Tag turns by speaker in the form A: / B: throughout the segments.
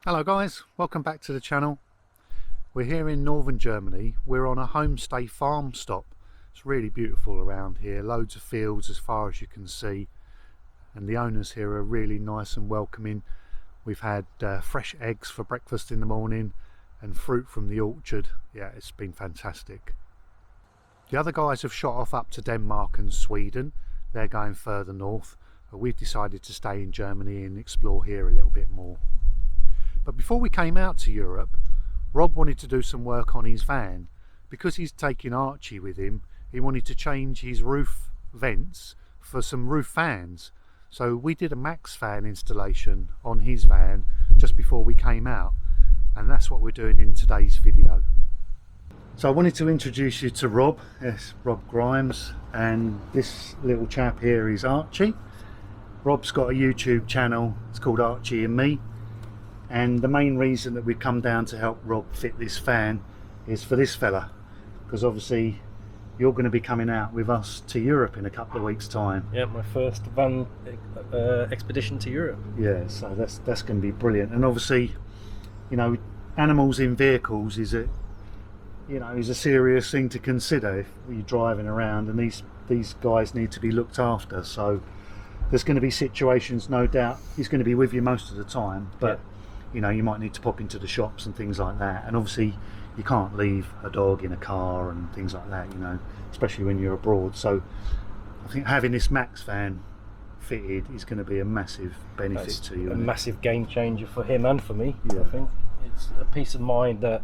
A: Hello guys, welcome back to the channel. We're here in northern Germany. We're on a homestay farm stop. It's really beautiful around here, loads of fields as far as you can see, and the owners here are really nice and welcoming. We've had fresh eggs for breakfast in the morning and fruit from the orchard. Yeah, it's been fantastic. The other guys have shot off up to Denmark and Sweden. They're going further north, but we've decided to stay in Germany and explore here a little bit more. But before we came out to Europe, Rob wanted to do some work on his van. Because he's taking Archie with him, he wanted to change his roof vents for some roof fans. So we did a Maxxfan installation on his van just before we came out, and that's what we're doing in today's video. So I wanted to introduce you to Rob. Yes, Rob Grimes, and this little chap here is Archie. Rob's got a YouTube channel, it's called Archie and Me. And the main reason that we've come down to help Rob fit this fan is for this fella, because obviously you're going to be coming out with us to Europe in a couple of weeks' time.
B: Yeah, my first van expedition to Europe.
A: Yeah, so that's going to be brilliant. And obviously, you know, animals in vehicles is a serious thing to consider if you're driving around, and these guys need to be looked after. So there's going to be situations, no doubt. He's going to be with you most of the time, but. Yeah. You know, you might need to pop into the shops and things like that, and obviously you can't leave a dog in a car and things like that, you know, especially when you're abroad. So I think having this Maxxfan fitted is going to be a massive benefit to you.
B: A massive game changer for him and for me.
A: Yeah.
B: I think it's a peace of mind that,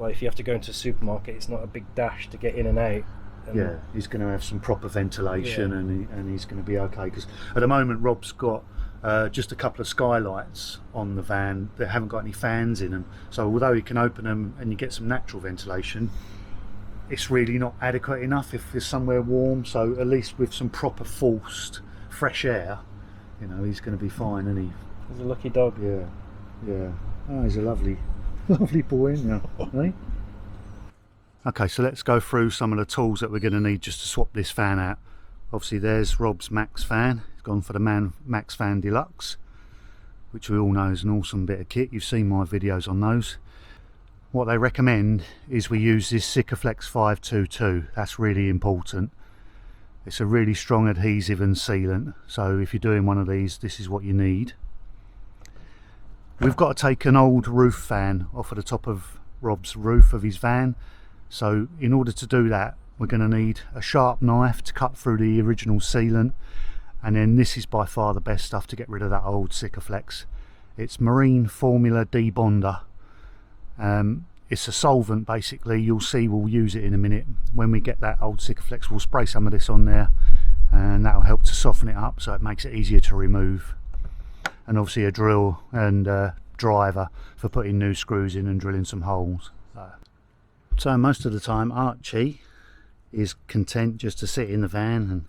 B: like, if you have to go into a supermarket, it's not a big dash to get in and out.
A: Yeah, he's going to have some proper ventilation, and he's going to be okay, because at the moment Rob's got just a couple of skylights on the van that haven't got any fans in them, so although you can open them and you get some natural ventilation, it's really not adequate enough if there's somewhere warm. So at least with some proper forced fresh air, you know, he's going to be fine, isn't he?
B: He's a lucky dog.
A: Yeah. Oh, he's a lovely boy, isn't he? Eh? Okay, so let's go through some of the tools that we're going to need just to swap this fan out. Obviously there's Rob's Maxxfan. He's gone for the Maxxfan Deluxe, which we all know is an awesome bit of kit. You've seen my videos on those. What they recommend is we use this Sikaflex 522. That's really important. It's a really strong adhesive and sealant, so if you're doing one of these, this is what you need. We've got to take an old roof fan off of the top of Rob's roof of his van. So in order to do that, we're going to need a sharp knife to cut through the original sealant, and then this is by far the best stuff to get rid of that old Sikaflex. It's Marine Formula Debonder. It's a solvent basically. You'll see we'll use it in a minute. When we get that old Sikaflex, we'll spray some of this on there, and that'll help to soften it up so it makes it easier to remove. And obviously a drill and driver for putting new screws in and drilling some holes. So most of the time Archie is content just to sit in the van and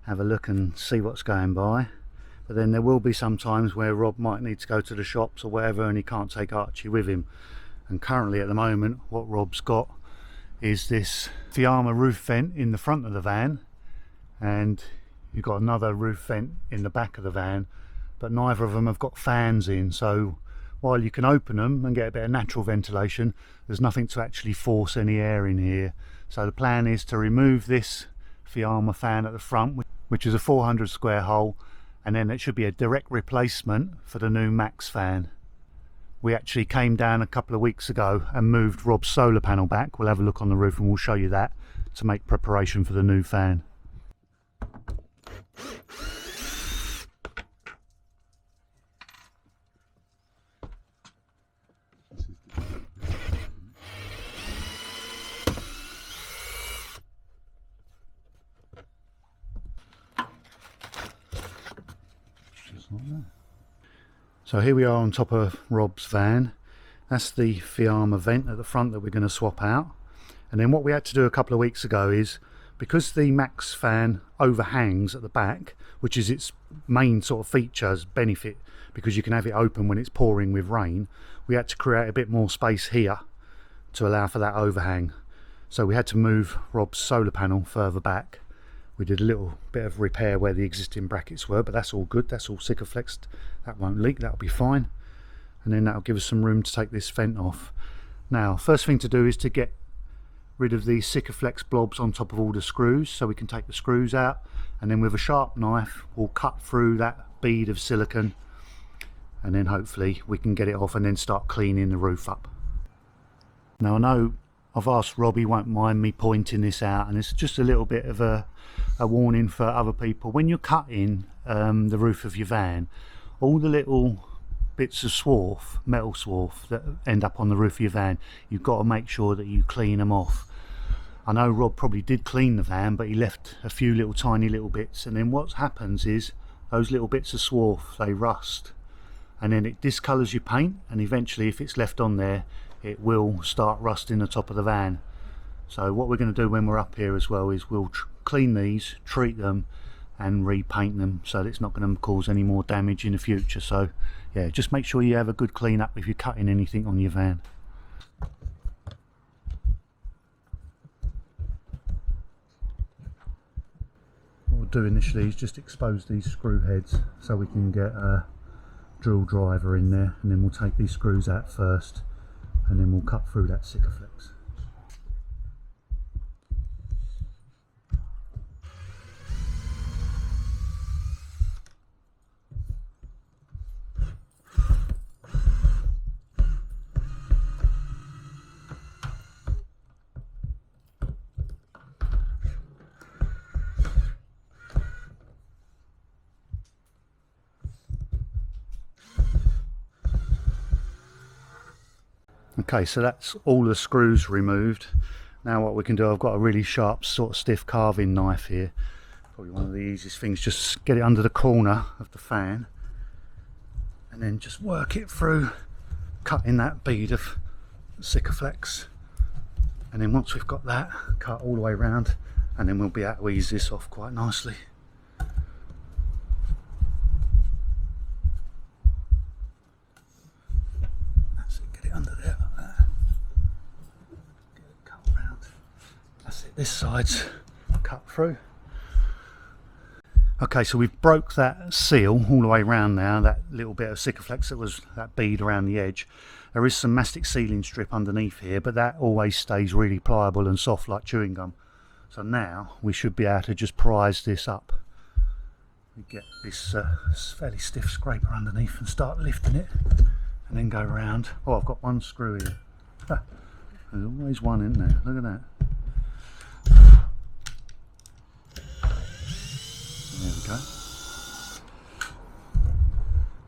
A: have a look and see what's going by, but then there will be some times where Rob might need to go to the shops or whatever, and he can't take Archie with him. And currently at the moment what Rob's got is this Fiamma roof vent in the front of the van, and you've got another roof vent in the back of the van, but neither of them have got fans in. So while you can open them and get a bit of natural ventilation, there's nothing to actually force any air in here. So the plan is to remove this Fiamma fan at the front, which is a 400 square hole, and then it should be a direct replacement for the new Maxxfan. We actually came down a couple of weeks ago and moved Rob's solar panel back. We'll have a look on the roof and we'll show you that to make preparation for the new fan. So here we are on top of Rob's van. That's the Fiamma vent at the front that we're going to swap out. And then what we had to do a couple of weeks ago is, because the Maxxfan overhangs at the back, which is its main sort of features benefit, because you can have it open when it's pouring with rain, we had to create a bit more space here to allow for that overhang. So we had to move Rob's solar panel further back. We did a little bit of repair where the existing brackets were, but that's all good. That's all Sikaflexed. That won't leak, that'll be fine. and then that'll give us some room to take this vent off. Now, first thing to do is to get rid of these Sikaflex blobs on top of all the screws, so we can take the screws out, and then with a sharp knife we'll cut through that bead of silicone, and then hopefully we can get it off and then start cleaning the roof up. Now, I know I've asked Rob, he won't mind me pointing this out, and it's just a little bit of a warning for other people. When you're cutting the roof of your van, all the little bits of swarf, metal swarf that end up on the roof of your van, you've got to make sure that you clean them off. I know Rob probably did clean the van, but he left a few little tiny little bits, and then what happens is those little bits of swarf, they rust, and then it discolours your paint, and eventually if it's left on there it will start rusting the top of the van. So what we're going to do when we're up here as well is we'll clean these, treat them and repaint them, so that it's not going to cause any more damage in the future. So yeah, just make sure you have a good clean up if you're cutting anything on your van. What we'll do initially is just expose these screw heads so we can get a drill driver in there, and then we'll take these screws out first, and then we'll cut through that Sikaflex. Okay, so that's all the screws removed. Now what we can do, I've got a really sharp sort of stiff carving knife here. Probably one of the easiest things, just get it under the corner of the fan and then just work it through, cutting that bead of Sikaflex. And then once we've got that cut all the way around, and then we'll be able to ease this off quite nicely. That's it, get it under there. This side's cut through. Okay, so we've broke that seal all the way around now, that little bit of Sikaflex that was that bead around the edge. There is some mastic sealing strip underneath here, but that always stays really pliable and soft like chewing gum. So now we should be able to just prise this up. We get this fairly stiff scraper underneath and start lifting it, and then go around. Oh, I've got one screw here. There's always one in there, look at that. There we go.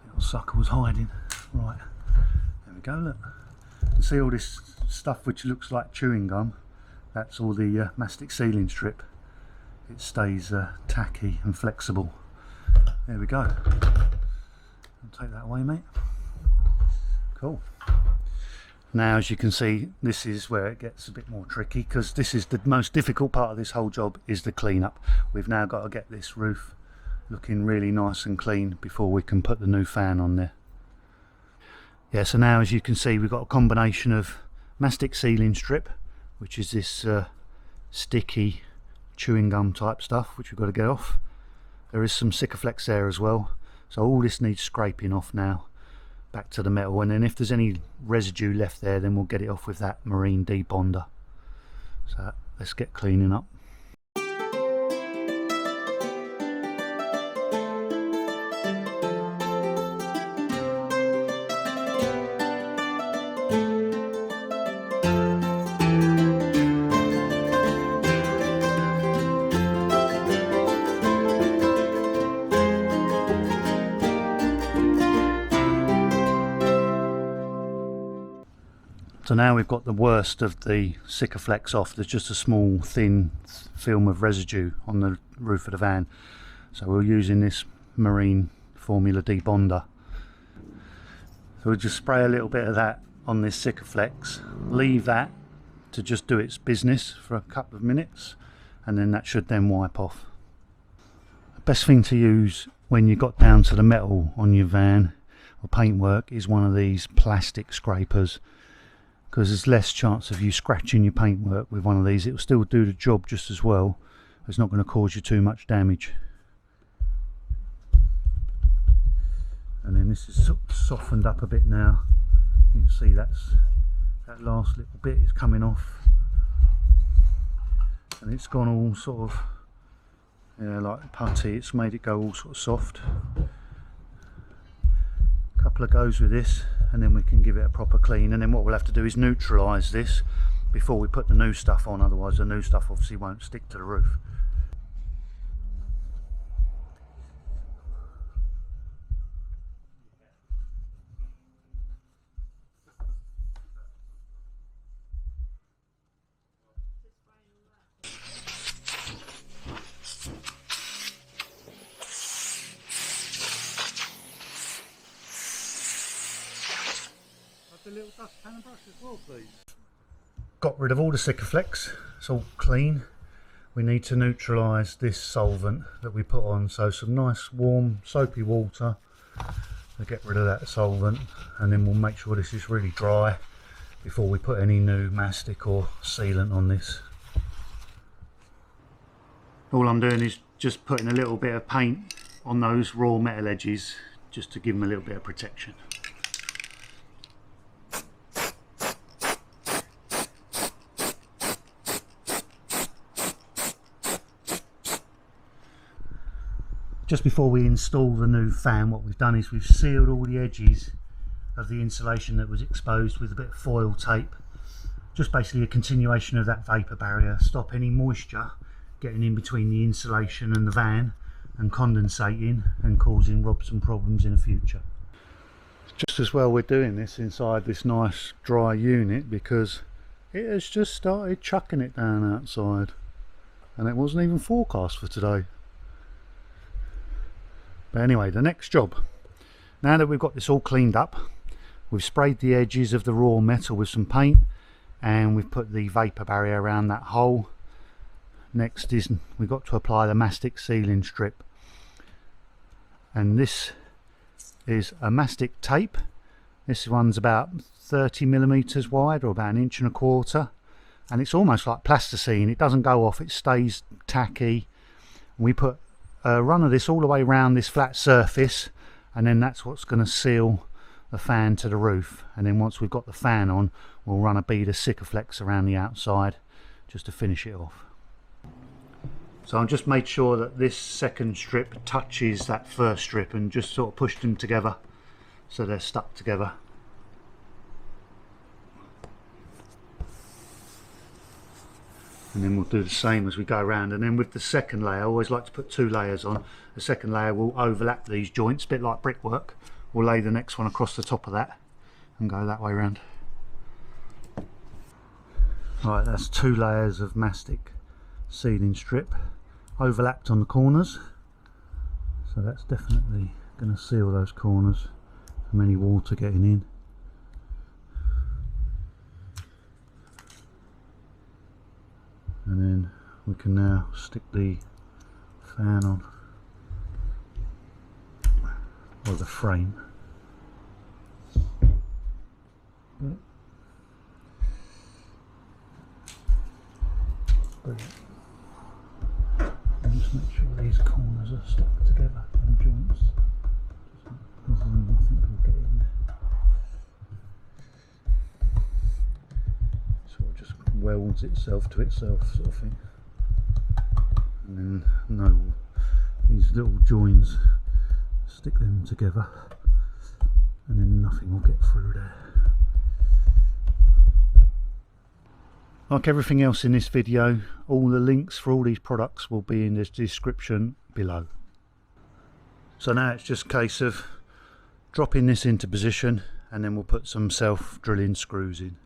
A: Little sucker was hiding. Right, there we go, look. You can see all this stuff which looks like chewing gum. That's all the mastic sealing strip. It stays tacky and flexible. There we go. I'll take that away, mate. Cool. Now, as you can see, this is where it gets a bit more tricky, because this is the most difficult part of this whole job, is the cleanup. We've now got to get this roof looking really nice and clean before we can put the new fan on there. Yeah, so now as you can see, we've got a combination of mastic sealing strip, which is this sticky chewing gum type stuff, which we've got to get off. There is some Sikaflex there as well, so all this needs scraping off now, back to the metal, and then if there's any residue left there, then we'll get it off with that marine debonder. So let's get cleaning up. So now we've got the worst of the Sikaflex off. There's just a small thin film of residue on the roof of the van. So we're using this marine formula debonder. So we'll just spray a little bit of that on this Sikaflex, leave that to just do its business for a couple of minutes, and then that should then wipe off. The best thing to use when you got down to the metal on your van or paintwork is one of these plastic scrapers, because there's less chance of you scratching your paintwork with one of these. It will still do the job just as well. It's not going to cause you too much damage. And then this is softened up a bit now. You can see that last little bit is coming off, and it's gone all sort of, yeah, like putty. It's made it go all sort of soft. A couple of goes with this, and then we can give it a proper clean, and then what we'll have to do is neutralise this before we put the new stuff on, otherwise the new stuff obviously won't stick to the roof. The little dustpan and brush as well, please. Got rid of all the Sikaflex, it's all clean. We need to neutralise this solvent that we put on, so some nice warm soapy water to get rid of that solvent, and then we'll make sure this is really dry before we put any new mastic or sealant on this. All I'm doing is just putting a little bit of paint on those raw metal edges just to give them a little bit of protection. Just before we install the new fan, what we've done is we've sealed all the edges of the insulation that was exposed with a bit of foil tape. Just basically a continuation of that vapour barrier, stop any moisture getting in between the insulation and the van and condensating and causing Rob some problems in the future. Just as well we're doing this inside this nice dry unit, because it has just started chucking it down outside, and it wasn't even forecast for today. But anyway, the next job, now that we've got this all cleaned up, we've sprayed the edges of the raw metal with some paint, and we've put the vapour barrier around that hole. Next is we've got to apply the mastic sealing strip, and this is a mastic tape. This one's about 30mm wide, or about 1.25 inches, and it's almost like plasticine. It doesn't go off, it stays tacky. We put a run of this all the way around this flat surface, and then that's what's going to seal the fan to the roof. And then once we've got the fan on, we'll run a bead of Sikaflex around the outside just to finish it off. So I've just made sure that this second strip touches that first strip and just sort of pushed them together so they're stuck together. And then we'll do the same as we go around, and then with the second layer, I always like to put 2 layers on. The second layer will overlap these joints, a bit like brickwork. We'll lay the next one across the top of that and go that way around. Right, that's 2 layers of mastic sealing strip overlapped on the corners, so that's definitely going to seal those corners from any water getting in. And then we can now stick the fan on, or the frame. Brilliant. And just make sure these corners are stuck together in joints, because then nothing will get in there. Sort of just welds itself to itself, sort of thing. And then no, these little joins, stick them together, and then nothing will get through there. Like everything else in this video, all the links for all these products will be in the description below. So now it's just a case of dropping this into position, and then we'll put some self-drilling screws in.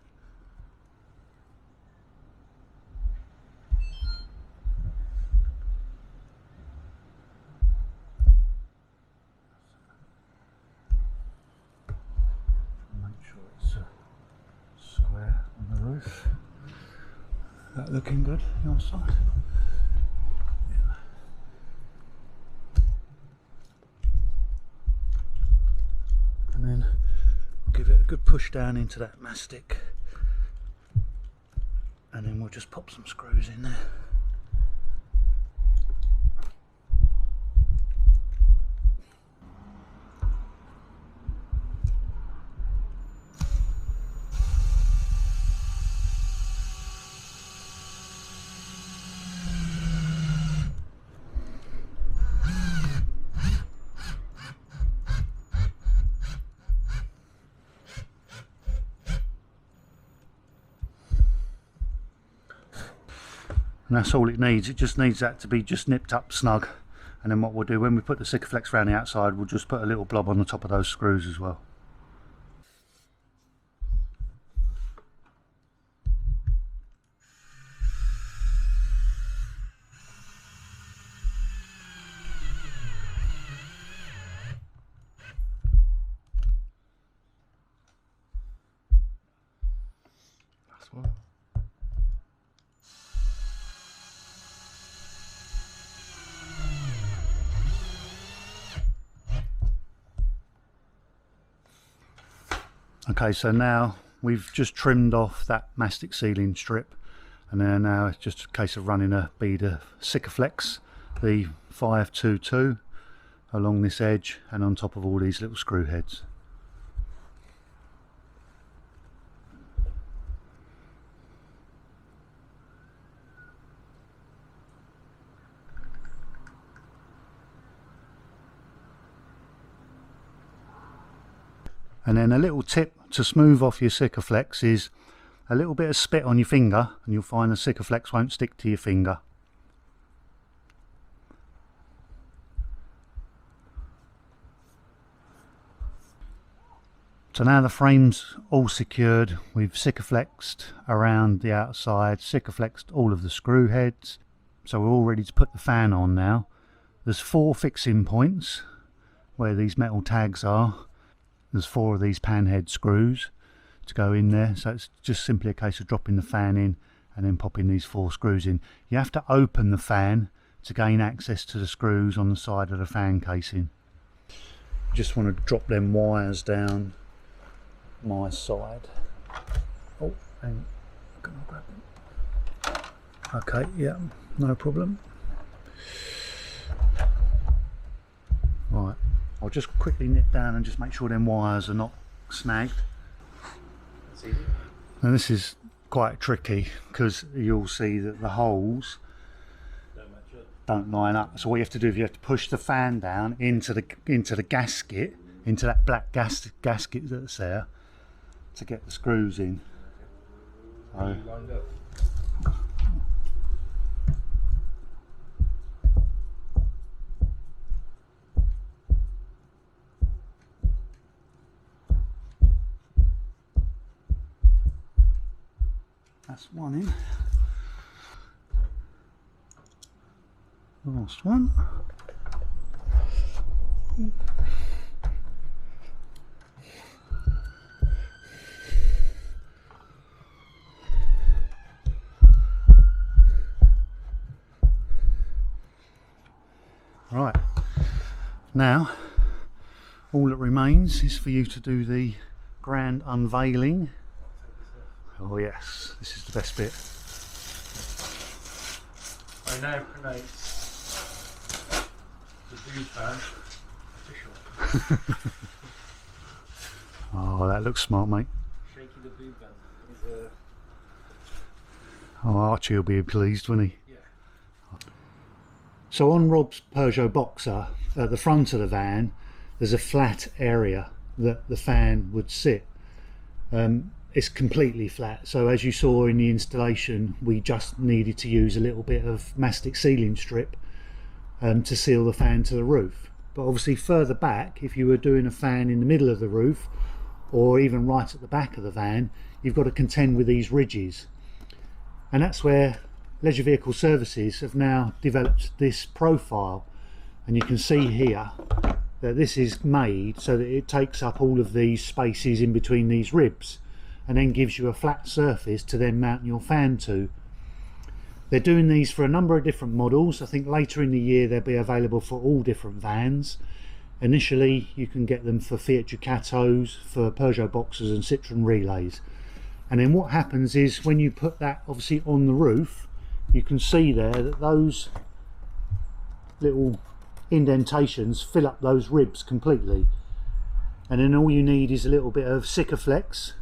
A: Make sure it's square on the roof. That looking good, your side. Yeah. And then we'll give it a good push down into that mastic, and then we'll just pop some screws in there. And that's all it needs. It just needs that to be just nipped up snug. And then what we'll do when we put the Sikaflex around the outside, we'll just put a little blob on the top of those screws as well.
B: Last one.
A: Okay, so now we've just trimmed off that mastic sealing strip, and then now it's just a case of running a bead of Sikaflex, the 522, along this edge and on top of all these little screw heads. And then a little tip to smooth off your Sikaflex is a little bit of spit on your finger, and you'll find the Sikaflex won't stick to your finger. So now the frame's all secured, we've Sikaflexed around the outside, Sikaflexed all of the screw heads, so we're all ready to put the fan on now. There's 4 fixing points where these metal tags are. There's 4 of these pan head screws to go in there, so it's just simply a case of dropping the fan in and then popping these 4 screws in. You have to open the fan to gain access to the screws on the side of the fan casing. Just want to drop them wires down my side. Oh, hang on. Can I grab them? Okay, yeah, no problem. Right. I'll just quickly nip down and just make sure them wires are not snagged. And this is quite tricky because you'll see that the holes don't line up. So what you have to do is you have to push the fan down into the gasket, into that black gasket that's there, to get the screws in. So, that's one in. Last one. Right, now all that remains is for you to do the grand unveiling. Oh yes, this is the best bit.
B: I now pronounce the Boob Van official.
A: Oh, that looks smart, mate.
B: Shaky the Boob Van is
A: Oh, Archie will be pleased, won't he?
B: yeah.
A: So on Rob's Peugeot Boxer, at the front of the van, there's a flat area that the fan would sit. It's completely flat, so as you saw in the installation, we just needed to use a little bit of mastic sealing strip to seal the fan to the roof. But obviously further back, if you were doing a fan in the middle of the roof or even right at the back of the van, you've got to contend with these ridges. And that's where Leisure Vehicle Services have now developed this profile, and you can see here that this is made so that it takes up all of these spaces in between these ribs and then gives you a flat surface to then mount your fan to. They're doing these for a number of different models. I think later in the year they'll be available for all different vans. Initially you can get them for Fiat Ducatos, for Peugeot Boxers and Citroen Relays. And then what happens is when you put that obviously on the roof, you can see there that those little indentations fill up those ribs completely. And then all you need is a little bit of Sikaflex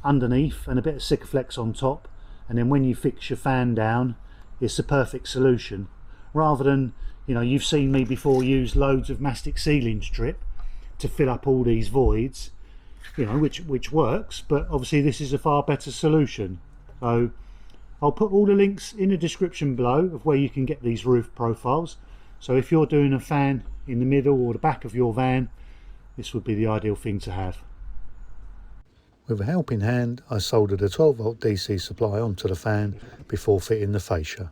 A: underneath and a bit of Sikaflex on top, and then when you fix your fan down, it's the perfect solution. Rather than, you know, you've seen me before use loads of mastic sealing strip to fill up all these voids, you know, which works, but obviously this is a far better solution. So I'll put all the links in the description below of where you can get these roof profiles. So if you're doing a fan in the middle or the back of your van, this would be the ideal thing to have. With a helping hand, I soldered a 12 volt DC supply onto the fan before fitting the fascia.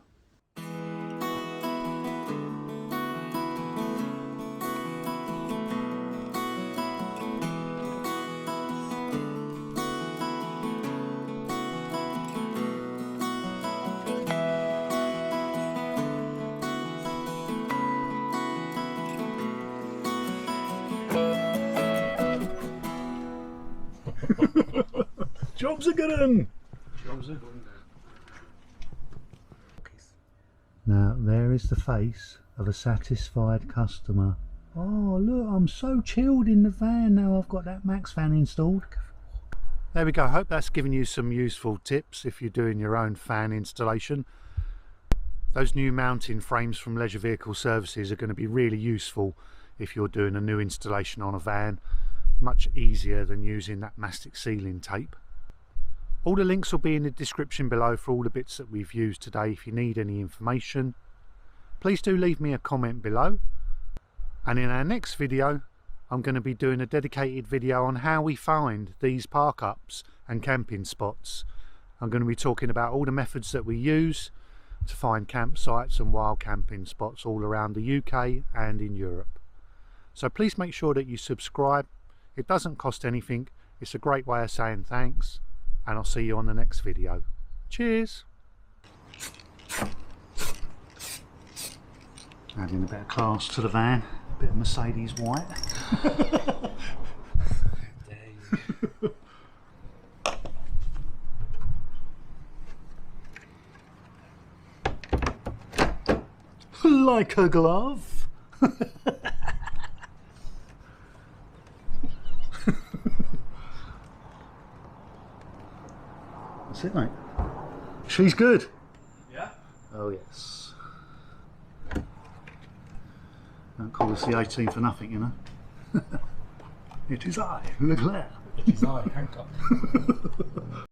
A: Job's a good one.
B: Job's a good one.
A: Now there is the face of a satisfied customer. Oh look, I'm so chilled in the van now I've got that Maxxfan installed. There we go. I hope that's given you some useful tips if you're doing your own fan installation. Those new mounting frames from Leisure Vehicle Services are going to be really useful if you're doing a new installation on a van. Much easier than using that mastic sealing tape. All the links will be in the description below for all the bits that we've used today if you need any information. Please do leave me a comment below. And in our next video, I'm going to be doing a dedicated video on how we find these park ups and camping spots. I'm going to be talking about all the methods that we use to find campsites and wild camping spots all around the UK and in Europe. So please make sure that you subscribe. It doesn't cost anything. It's a great way of saying thanks. And I'll see you on the next video. Cheers! Adding a bit of class to the van, a bit of Mercedes white. Like a glove. That's it, mate. She's good.
B: Yeah?
A: Oh yes. Don't call us the 18 for nothing, you know. It is I, Leclerc.
B: It is I, Hancock.